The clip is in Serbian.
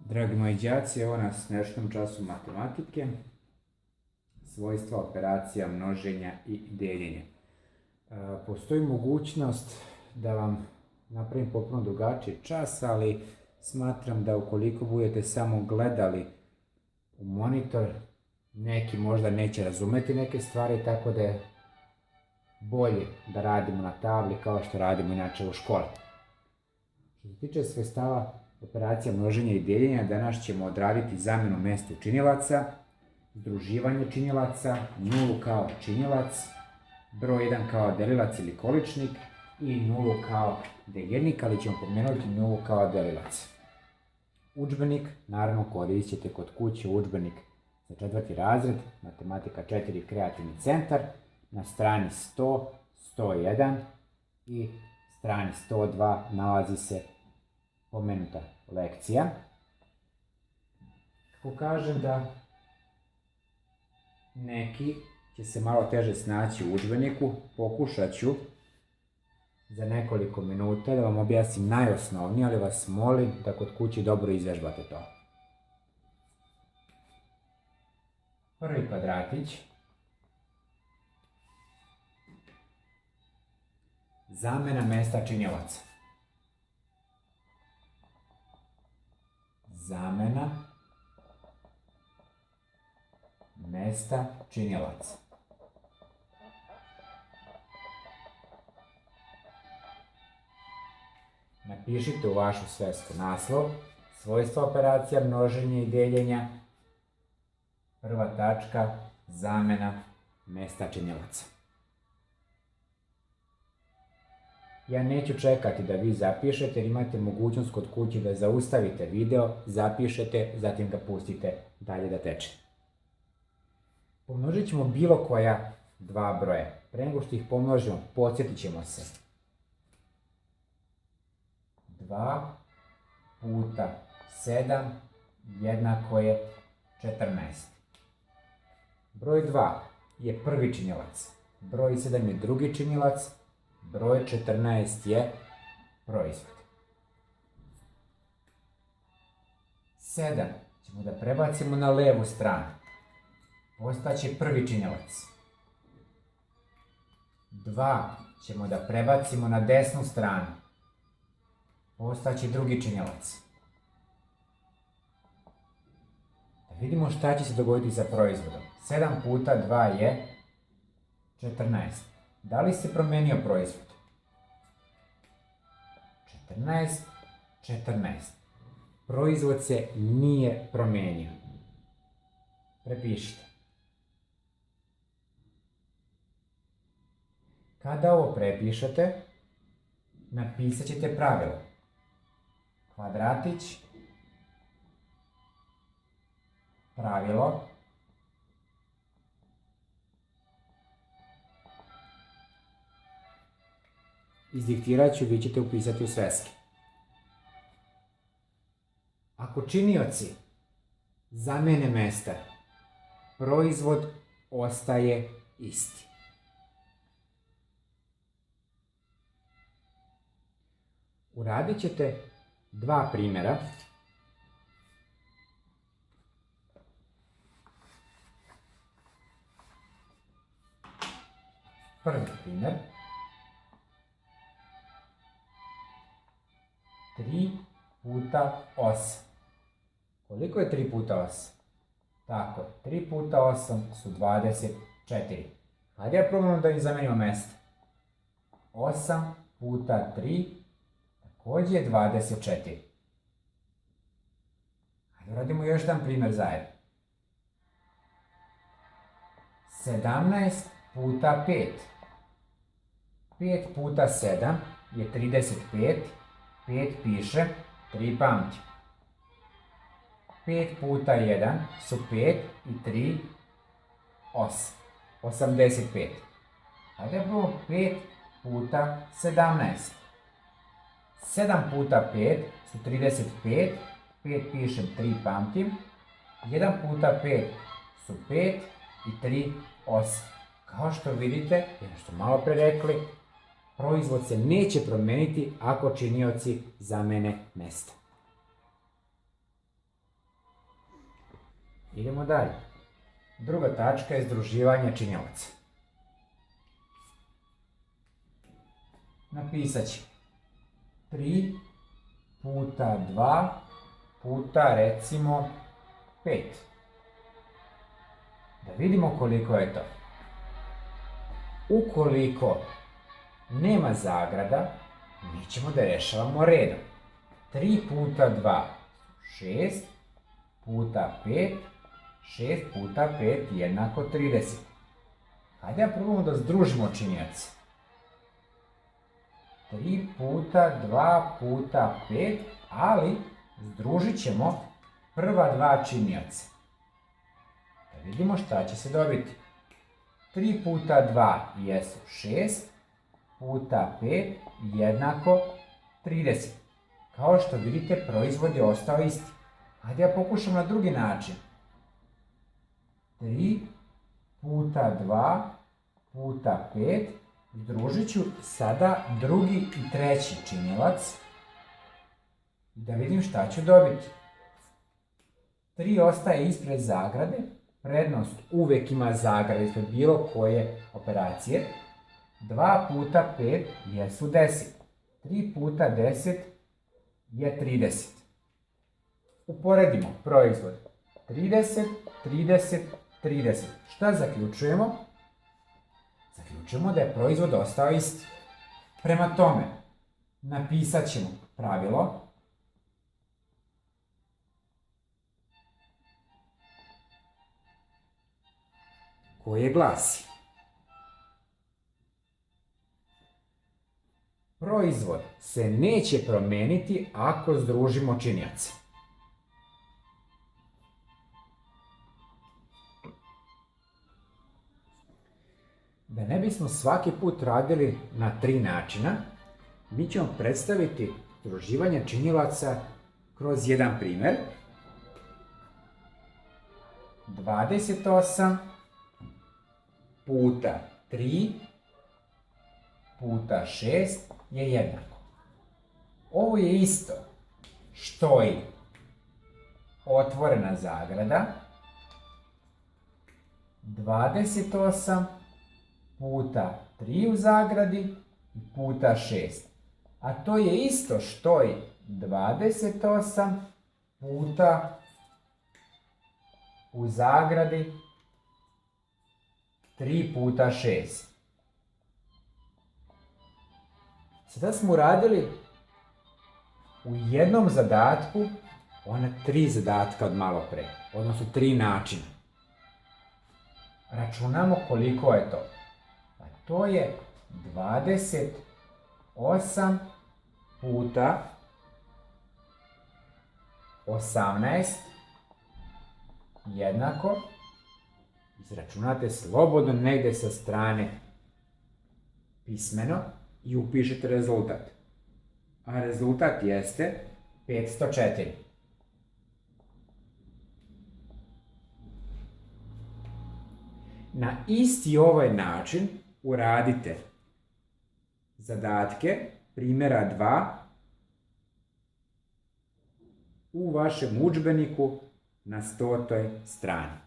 Dragi moji đaci, evo nas na još jednom času matematike, svojstva operacija, množenja i deljenja. Postoji mogućnost da vam napravim potpuno drugačiji čas, ali smatram da ukoliko budete samo gledali u monitor, neki možda neće razumeti neke stvari, tako da je bolje da radimo na tabli kao što radimo inače u školi. Što se tiče svojstava operacija množenja i deljenja, danas ćemo odraditi zamenu mesta činilaca, združivanje činilaca, nulu kao činilac, broj 1 kao delilac ili količnik i nulu kao deljenik, ali ćemo pomenuti nulu kao delilac. Udžbenik, naravno koristit ćete kod kuće udžbenik za 4. razred, matematika 4, kreativni centar, na strani 100, 101 i strani 102 nalazi se pomenuta lekcija. Kako kažem da neki će se malo teže snaći u udžbeniku, pokušat ću za nekoliko minuta da vam objasnim najosnovnije, ali vas molim da kod kuće dobro izvežbate to. Prvi kvadratić. Zamena mesta činilaca. Zamena mesta činilaca. Napišite u vašu svesku naslov, svojstva operacija množenja i deljenja, prva tačka, zamena mesta činilaca. Ja neću čekati da vi zapišete jer imate mogućnost kod kuće da zaustavite video, zapišete, zatim ga pustite dalje da teče. Pomnožit ćemo bilo koja dva broja. Pre nego što ih pomnožimo, podsjetit ćemo se. 2 puta 7 jednako je 14. Broj 2 je prvi činilac, broj 7 je drugi činilac, broj 14 je proizvod. 7 ćemo da prebacimo na levu stranu. Postaće prvi činilac. 2 ćemo da prebacimo na desnu stranu. Postaće drugi činilac. Da vidimo šta će se dogoditi sa proizvodom. 7 puta 2 je 14. Da li se promenio proizvod? 14, 14. Proizvod se nije promenio. Prepišite. Kada ovo prepišete, napisat ćete pravilo. Kvadratić, pravilo, izdiktirat ću, vi ćete upisati u sveske. Ako činioci zamene mesta, proizvod ostaje isti. Uradit ćete dva primjera. Prvi primjer. 3 puta 8. Koliko je 3 puta 8? Tako, 3 puta 8 su 24. Hajde ja probamo da im zamenimo mesta. 8 puta 3 također je 24. Hajde radimo još jedan primjer zajedno. 17 puta 5. 5 puta 7 je 35. 5 piše, 3 pamti. 5 puta 1 su 5 i 3, 8. 85. Hajde prvo 5 puta 17. 7 puta 5 su 35, 5 pišem, 3 pamtim. 1 puta 5 su 5 i 3, 8. Kao što vidite, jedno što malo pre rekli, proizvod se neće promeniti ako činioci zamene mesta. Idemo dalje. Druga tačka je združivanje činilaca. Napisat ćemo 3 puta 2 puta recimo 5. Da vidimo koliko je to. Ukoliko nema zagrada, mi ćemo da rešavamo redom. 3 puta 2, 6 puta 5, 6 puta 5 jednako 30. Hajde da probamo da združimo činioce. 3 puta 2 puta 5, ali združit ćemo prva dva činioca. Da vidimo šta će se dobiti. 3 puta 2 jesu 6, puta 5 jednako 30. Kao što vidite, proizvod je ostao isti. Hajde da pokušam na drugi način. 3 puta 2 puta 5, združit ću sada drugi i treći činilac. Da vidim šta ću dobiti. 3 ostaje ispred zagrade, prednost uvek ima zagrada ispred bilo koje operacije. 2 puta 5 jesu 10. 3 puta 10 je 30. Uporedimo proizvod. 30, 30, 30. Šta zaključujemo? Zaključujemo da je proizvod ostao isti. Prema tome, napisat ćemo pravilo koje glasi: proizvod se neće promeniti ako združimo činioce. Da ne bismo svaki put radili na 3 načina, mi ćemo predstaviti združivanje činilaca kroz jedan primer. 28 puta 3 puta 6 je jednako. Ovo je isto što i otvorena zagrada, 28 puta 3 u zagradi puta 6. A to je isto što i 28 puta u zagradi 3 puta 6. Sada smo uradili u jednom zadatku ona 3 zadatka od malo pre, odnosno 3 načina. Računamo koliko je to. A to je 28 puta 18 jednako, izračunate slobodno negde sa strane pismeno i upišete rezultat. A rezultat jeste 504. Na isti ovaj način uradite zadatke primjera 2 u vašem udžbeniku na 100. strani.